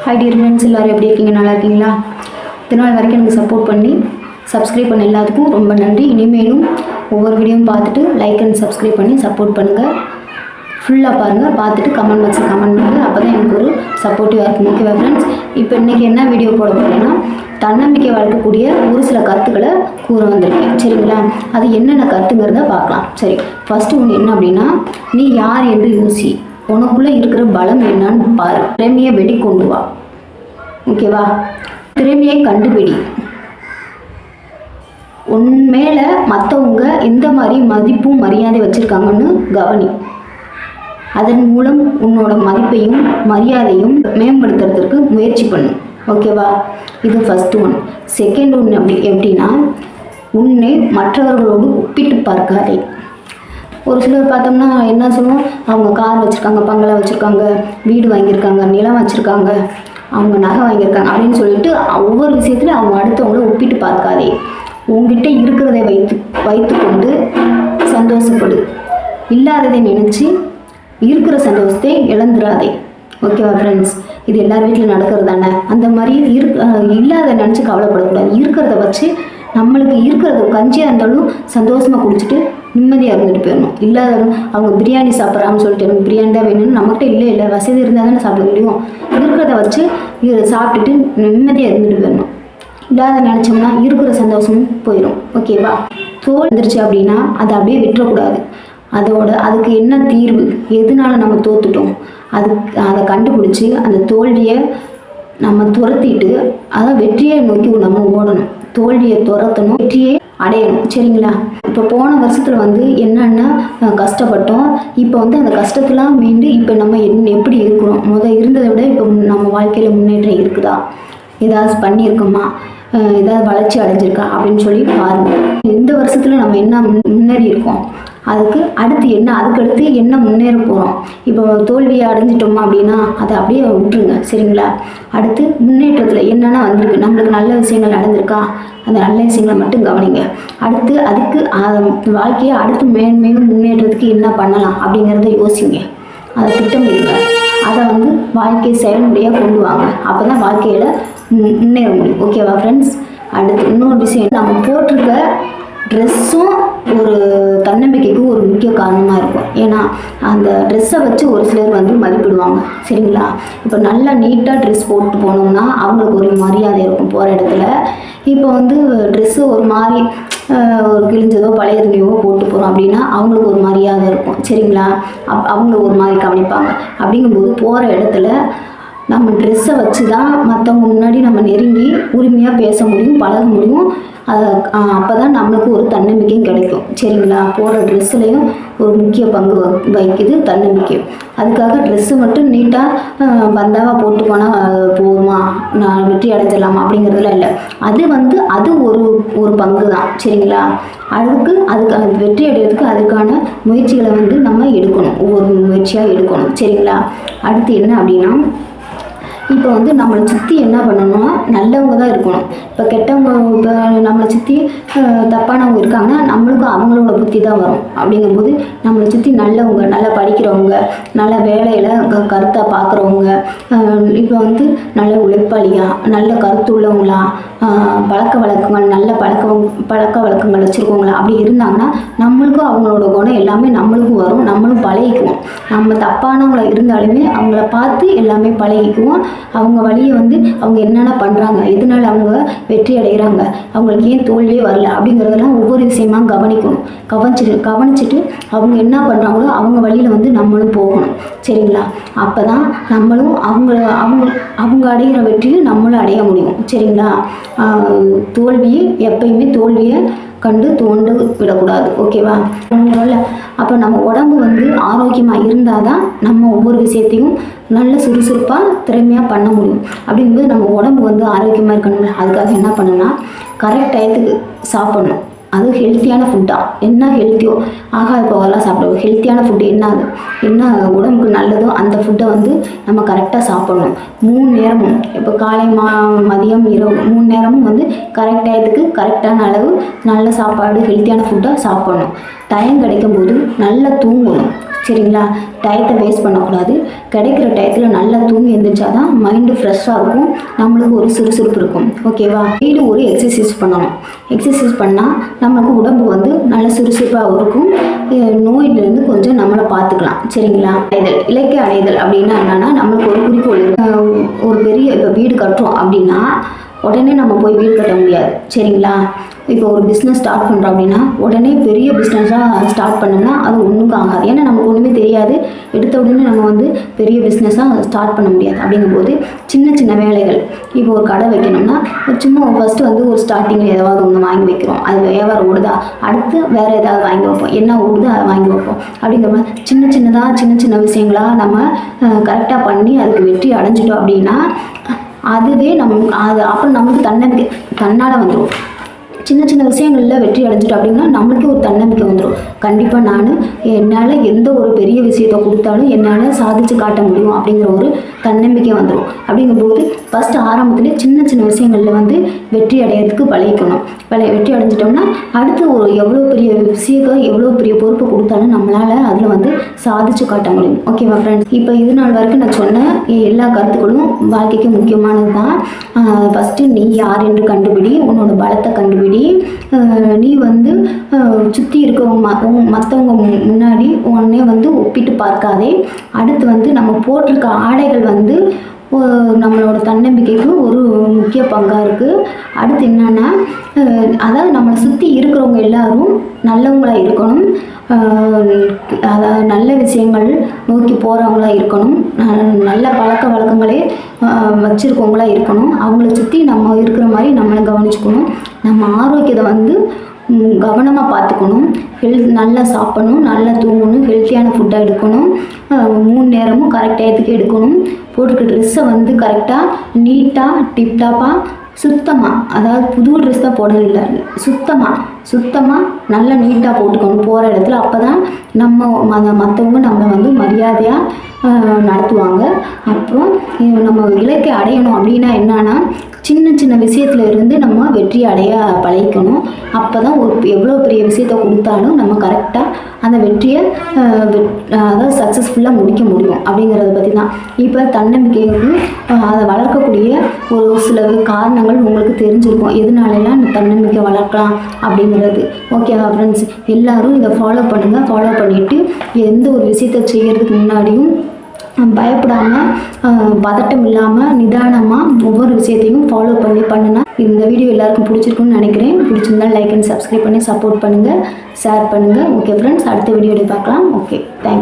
Hi dear friends, எல்லோரும் எப்படி இருக்கீங்க? நல்லா இருக்கீங்களா? இதனால் வரைக்கும் எனக்கு சப்போர்ட் பண்ணி சப்ஸ்கிரைப் பண்ண எல்லாத்துக்கும் ரொம்ப நன்றி. இனிமேலும் ஒவ்வொரு வீடியோவும் பார்த்துட்டு லைக் அண்ட் சப்ஸ்கிரைப் பண்ணி சப்போர்ட் பண்ணுங்கள். ஃபுல்லாக பாருங்கள், பார்த்துட்டு கமெண்ட் பாக்ஸில் கமெண்ட் பண்ணுங்கள். அப்போ தான் எனக்கு ஒரு சப்போர்ட்டிவாக இருக்கும். ஓகேவா ஃப்ரெண்ட்ஸ்? இப்போ இன்றைக்கி என்ன வீடியோ போட போகிறேன்னா, தன்னம்பிக்கை வளர்க்கக்கூடிய ஒரு சில கருத்துக்களை கூற வந்திருக்கேன். சரிங்களா? அது என்னென்ன கருத்துங்கிறத பார்க்கலாம். சரி, ஃபஸ்ட்டு ஒன்று என்ன அப்படின்னா, நீ யார் என்று யோசி, உனக்குள்ளே இருக்கிற பலம் என்னன்னு பாரு, திறமையை வெளிக்கொண்டு வா. ஓகேவா? திறமையை கண்டுபிடி. உன் மேலே மற்றவங்க எந்த மாதிரி மதிப்பும் மரியாதை வச்சுருக்காங்கன்னு கவனி. அதன் மூலம் உன்னோட மதிப்பையும் மரியாதையும் மேம்படுத்துறதுக்கு முயற்சி பண்ணு. ஓகேவா? இது ஃபஸ்ட்டு ஒன். செகண்ட் ஒன்று எப்படின்னா, உன்னை மற்றவர்களோடு ஒப்பிட்டு பார்க்காதே. ஒரு சிலர் பார்த்தோம்னா என்ன சொல்லுவோம், அவங்க கார் வச்சுருக்காங்க, பங்களா வச்சுருக்காங்க, வீடு வாங்கியிருக்காங்க, நிலம் வச்சுருக்காங்க, அவங்க நகை வாங்கியிருக்காங்க அப்படின்னு சொல்லிட்டு ஒவ்வொரு விஷயத்துலையும் அவங்க அடுத்தவங்கள ஒப்பிட்டு பார்க்காதே. உங்ககிட்ட இருக்கிறதை வைத்து கொண்டு சந்தோஷப்படு. இல்லாததை நினச்சி இருக்கிற சந்தோஷத்தை இழந்துடாதே. ஓகேவா ஃப்ரெண்ட்ஸ்? இது எல்லார் வீட்டில் நடக்கிறது தானே. அந்த மாதிரி இல்லாத நினச்சி கவலைப்படக்கூடாது. இருக்கிறத வச்சு நம்மளுக்கு இருக்கிறத கஞ்சியாக இருந்தாலும் சந்தோஷமாக குடிச்சிட்டு நிம்மதியாக இருந்துட்டு போயிடணும். இல்லாதவங்க அவங்க பிரியாணி சாப்பிட்றான்னு சொல்லிட்டு எனக்கு பிரியாணி தான் வேணும்னு நம்மகிட்ட இல்லை வசதி இருந்தால் தானே சாப்பிட முடியும். இருக்கிறத வச்சு சாப்பிட்டுட்டு நிம்மதியாக இருந்துட்டு போயிடணும். இல்லாத நினச்சோம்னா இருக்கிற சந்தோஷமும் போயிடும். ஓகேவா? தோல் வந்துருச்சு அப்படின்னா அதை அப்படியே விட்டுறக்கூடாது. அதுக்கு என்ன தீர்வு, எதனால நம்ம தோத்துட்டோம், அதை கண்டுபிடிச்சி அந்த தோல்வியை நம்ம துரத்திட்டு வெற்றியை நோக்கி நம்ம ஓடணும். தோல்வியை துரத்தணும், வெற்றியை அடையணும். சரிங்களா? இப்போ போன வருஷத்தில் என்னென்ன கஷ்டப்பட்டோம், இப்போ அந்த கஷ்டத்தெலாம் மீண்டு இப்போ நம்ம எப்படி இருக்கிறோம், இருந்ததை விட இப்போ நம்ம வாழ்க்கையில் முன்னேற்றம் இருக்குதா, ஏதாவது பண்ணியிருக்கோமா, ஏதாவது வளர்ச்சி அடைஞ்சிருக்கா அப்படின்னு சொல்லி பாருங்கள். இந்த வருஷத்தில் நம்ம என்ன முன்னேறி இருக்கோம், அதுக்கடுத்து என்ன முன்னேற போகிறோம். இப்போ தோல்வியை அடைஞ்சிட்டோமா அப்படின்னா அதை அப்படியே விட்டுருங்க. சரிங்களா? அடுத்து முன்னேற்றத்தில் என்னென்ன வந்திருக்கு, நம்மளுக்கு நல்ல விஷயங்கள் நடந்திருக்கா, அந்த நல்ல விஷயங்களை மட்டும் கவனிங்க. அடுத்து அதுக்கு வாழ்க்கையை அடுத்து மேலும் முன்னேற்றத்துக்கு என்ன பண்ணலாம் அப்படிங்கிறத யோசிங்க. அதை திட்டமிடுங்க. அதை வாழ்க்கையை செயல்முறையாக கொண்டு வாங்க. அப்போ தான் வாழ்க்கையில் முன்னேற முடியும். ஓகேவா ஃப்ரெண்ட்ஸ்? அடுத்து இன்னொரு விஷயம், நம்ம போட்டிருக்க ட்ரெஸ்ஸும் ஒரு தன்னம்பிக்கைக்கு ஒரு முக்கிய காரணமாக இருக்கும். ஏன்னா அந்த ட்ரெஸ்ஸை வச்சு ஒரு சிலர் மதிப்பிடுவாங்க. சரிங்களா? இப்போ நல்லா நீட்டாக ட்ரெஸ் போட்டு போனோம்னா அவங்களுக்கு ஒரு மரியாதை இருக்கும் போகிற இடத்துல. இப்போ ட்ரெஸ்ஸு ஒரு மாதிரி ஒரு கிழிஞ்சதோ பழைய துணியோ போட்டு போகிறோம் அப்படின்னா அவங்களுக்கு ஒரு மரியாதை இருக்கும். சரிங்களா? அவங்கள ஒரு மாதிரி கவனிப்பாங்க. அப்படிங்கும்போது போகிற இடத்துல நம்ம ட்ரெஸ்ஸை வச்சு தான் மற்றவங்க முன்னாடி நம்ம நெருங்கி உரிமையாக பேச முடியும், பழக முடியும். அப்போ தான் நம்மளுக்கு ஒரு தன்னம்பிக்கையும் கிடைக்கும். சரிங்களா? போகிற ட்ரெஸ்ஸுலேயும் ஒரு முக்கிய பங்கு வகிக்குது தன்னம்பிக்கை. அதுக்காக ட்ரெஸ்ஸு மட்டும் நீட்டாக பந்தாவாக போட்டு போனால் போகுமா, நான் வெற்றி அடைஞ்சிடலாமா அப்படிங்கிறதுலாம் இல்லை. அது ஒரு பங்கு தான். சரிங்களா? அதுக்கு வெற்றி அடைகிறதுக்கு அதுக்கான முயற்சிகளை நம்ம எடுக்கணும். ஒவ்வொரு முயற்சியாக எடுக்கணும். சரிங்களா? அடுத்து என்ன அப்படின்னா, இப்போ நம்மளை சுற்றி என்ன பண்ணணும்னா நல்லவங்க தான் இருக்கணும். இப்போ கெட்டவங்க, இப்போ நம்மளை சுற்றி தப்பானவங்க இருக்காங்கன்னா நம்மளுக்கும் அவங்களோட புத்தி தான் வரும். அப்படிங்கும்போது நம்மளை சுற்றி நல்லவங்க, நல்லா படிக்கிறவங்க, நல்ல வேலையில் கருத்தாக பார்க்குறவங்க, இப்போ நல்ல உழைப்பாளியாக, நல்ல கருத்துள்ளவங்களா, பழக்க வழக்கங்கள், நல்ல பழக்க வழக்கங்கள் வச்சுருக்கவங்களா அப்படி இருந்தாங்கன்னா நம்மளுக்கும் அவங்களோட குணம் எல்லாமே நம்மளுக்கும் வரும். நம்மளும் பழகிக்குவோம். நம்ம தப்பானவங்கள இருந்தாலுமே அவங்கள பார்த்து எல்லாமே பழகிக்குவோம். அவங்க வழியை அவங்க என்னென்ன பண்ணுறாங்க, எதனால அவங்க வெற்றி அடைகிறாங்க, அவங்களுக்கு ஏன் தோல்வியே வரல அப்படிங்கிறதெல்லாம் ஒவ்வொரு விஷயமா கவனிக்கணும். கவனிச்சுட்டு அவங்க என்ன பண்ணுறாங்களோ அவங்க வழியில் நம்மளும் போகணும். சரிங்களா? அப்போ தான் நம்மளும் அவங்க அடைகிற வெற்றியை நம்மளும் அடைய முடியும். சரிங்களா? எப்பயுமே தோல்வியை கண்டு தோண்டு விடக்கூடாது. ஓகேவா? அப்போ நம்ம உடம்பு ஆரோக்கியமாக இருந்தால் தான் நம்ம ஒவ்வொரு விஷயத்தையும் நல்ல சுறுசுறுப்பாக திறமையாக பண்ண முடியும். அப்படிங்கும்போது நம்ம உடம்பு ஆரோக்கியமாக இருக்கணும். அதுக்காக என்ன பண்ணணும்னா, கரெக்ட் டயத்துக்கு சாப்பிடணும். அதுவும் ஹெல்த்தியான ஃபுட்டாக, என்ன ஹெல்த்தியோ ஆகாத போகலாம் சாப்பிடுவோம். ஹெல்த்தியான ஃபுட்டு என்ன உடம்புக்கு நல்லதோ அந்த ஃபுட்டை வந்து நம்ம கரெக்டாக சாப்பிடணும். 3 நேரமும், இப்போ காலை மதியம் இரவு 3 நேரமும் வந்து கரெக்ட் டயத்துக்கு கரெக்டான அளவு நல்ல சாப்பாடு ஹெல்த்தியான ஃபுட்டாக சாப்பிடணும். டைம் கிடைக்கும்போது நல்லா தூங்கணும். சரிங்களா? டயத்தை வேஸ்ட் பண்ணக்கூடாது. கிடைக்கிற டயத்தில் நல்லா தூங்கி எழுந்திரிச்சாதான் மைண்டு ஃப்ரெஷ்ஷாக இருக்கும், நம்மளுக்கு ஒரு சுறுசுறுப்பு இருக்கும். ஓகேவா? டெய்லி ஒரு எக்ஸசைஸ் பண்ணணும். எக்ஸசைஸ் பண்ணால் நம்மளுக்கு உடம்பு வந்து நல்ல சுறுசுறுப்பாக இருக்கும். நோயிலிருந்து கொஞ்சம் நம்மளை பார்த்துக்கலாம். சரிங்களா? இலக்கை அடைதல் அப்படின்னா என்னன்னா, நம்மளுக்கு ஒரு குறிக்கோள் ஒரு பெரிய இப்போ வீடு கட்டுறோம் அப்படின்னா உடனே நம்ம போய் வீடு கட்ட முடியாது. சரிங்களா? இப்போ ஒரு பிஸ்னஸ் ஸ்டார்ட் பண்ணுறோம் அப்படின்னா உடனே பெரிய பிஸ்னஸாக ஸ்டார்ட் பண்ணோம்னா அது ஒன்றுக்கும் ஆகாது. ஏன்னா நமக்கு ஒன்றுமே தெரியாது. எடுத்த உடனே நம்ம வந்து பெரிய பிஸ்னஸாக ஸ்டார்ட் பண்ண முடியாது. அப்படிங்கும்போது சின்ன சின்ன வேலைகள், இப்போ ஒரு கடை வைக்கணும்னா சும்மா ஃபஸ்ட்டு வந்து ஒரு ஸ்டார்டிங்கில் ஏதாவது ஒன்று வாங்கி வைக்கிறோம். அது வியாபாரம் ஓடுதா, அடுத்து வேறு ஏதாவது வாங்கி வைப்போம். என்ன ஓடுதோ அதை வாங்கி வைப்போம். அப்படிங்கிற மாதிரி சின்ன சின்ன விஷயங்களாக நம்ம கரெக்டாக பண்ணி அதுக்கு வெற்றி அடைஞ்சிட்டோம் அப்படின்னா அதுவே அப்புறம் நமக்கு தன்னம்பிக்கை தன்னால் வந்துடும். சின்ன விஷயங்களில் வெற்றி அடைஞ்சிட்டோம் அப்படின்னா நம்மளுக்கு ஒரு தன்னம்பிக்கை வந்துடும். கண்டிப்பாக என்னால் எந்த ஒரு பெரிய விஷயத்தை கொடுத்தாலும் என்னால் சாதித்து காட்ட முடியும் அப்படிங்கிற ஒரு தன்னம்பிக்கை வந்துடும். அப்படிங்கும்போது ஃபஸ்ட்டு ஆரம்பத்துலேயே சின்ன விஷயங்களில் வந்து வெற்றி அடையிறதுக்கு பழகிக்கணும். வெற்றி அடைஞ்சிட்டோம்னா அடுத்து ஒரு எவ்வளோ பெரிய விஷயத்தை எவ்வளோ பெரிய பொறுப்பை கொடுத்தாலும் நம்மளால் அதில் வந்து சாதித்து காட்ட முடியும். ஓகேவா ஃப்ரெண்ட்ஸ்? இப்போ இது நாள் வரைக்கும் நான் சொன்ன எல்லா கருத்துக்களும் வாழ்க்கைக்கு முக்கியமானது தான். ஃபஸ்ட்டு நீ யார் என்று கண்டுபிடி, உன்னோட பலத்தை கண்டுபிடி. நீ வந்து சுற்றி இருக்கவங்க மற்றவங்க முன்னாடி உடனே வந்து ஒப்பிட்டு பார்க்காதே. அடுத்து வந்து நம்ம போட்டிருக்க ஆடைகள் வந்து நம்மளோட தன்னம்பிக்கைக்கு ஒரு முக்கிய பங்காக இருக்குது. அடுத்து என்னென்னா, அதாவது நம்மளை சுற்றி இருக்கிறவங்க எல்லாரும் நல்லவங்களாக இருக்கணும். அதாவது நல்ல விஷயங்கள் நோக்கி போகிறவங்களா இருக்கணும். நல்ல பழக்க வழக்கங்களே வச்சுருக்கவங்களா இருக்கணும். அவங்கள சுற்றி நம்ம இருக்கிற மாதிரி நம்மளை கவனிச்சுக்கணும். நம்ம ஆரோக்கியத்தை வந்து கவனமாக பார்த்துக்கணும். நல்லா சாப்பிடணும், நல்லா தூங்கணும், ஹெல்த்தியான ஃபுட்டாக எடுக்கணும். 3 நேரமும் கரெக்ட் டயத்துக்கு எடுக்கணும். போட்டுக்க ட்ரெஸ்ஸை வந்து கரெக்டாக நீட்டாக டிப்டாப்பாக சுத்தமாக, அதாவது புது ட்ரெஸ் தான் போடணும் இல்லை, சுத்தமாக நல்லா நீட்டாக போட்டுக்கணும் போகிற இடத்துல. அப்போ தான் மற்றவங்க நம்மளை வந்து மரியாதையாக நடத்துவாங்க. அப்புறம் நம்ம இலக்கை அடையணும் அப்படின்னா என்னன்னா, சின்ன விஷயத்துல இருந்து நம்ம வெற்றி அடைய பழகிக்கணும். அப்போ தான் எவ்வளோ பெரிய விஷயத்தை கொடுத்தாலும் நம்ம கரெக்டாக அந்த வெற்றியை அதாவது சக்ஸஸ்ஃபுல்லாக முடிக்க முடியும் அப்படிங்கிறத பற்றி தான். இப்போ தன்னம்பிக்கைக்கு அதை வளர்க்கக்கூடிய ஒரு சில காரணங்கள் உங்களுக்கு தெரிஞ்சிருக்கும், எதனாலலாம் இந்த தன்னம்பிக்கை வளர்க்கலாம் அப்படிங்கிறது. ஓகேவா ஃப்ரெண்ட்ஸ்? எல்லோரும் இதை ஃபாலோ பண்ணுங்கள். ஃபாலோ பண்ணிவிட்டு எந்த ஒரு விஷயத்தை செய்கிறதுக்கு முன்னாடியும் பயப்படாமல், பதட்டம் இல்லாமல், நிதானமாக ஒவ்வொரு விஷயத்தையும் ஃபாலோ பண்ணினா இந்த வீடியோ எல்லாருக்கும் பிடிச்சிருக்குன்னு நினைக்கிறேன். பிடிச்சிருந்தால் லைக் அண்ட் சப்ஸ்கிரைப் பண்ணி சப்போர்ட் பண்ணுங்கள், ஷேர் பண்ணுங்கள். ஓகே ஃப்ரெண்ட்ஸ், அடுத்த வீடியோவில் பார்க்கலாம். Okay, thank you.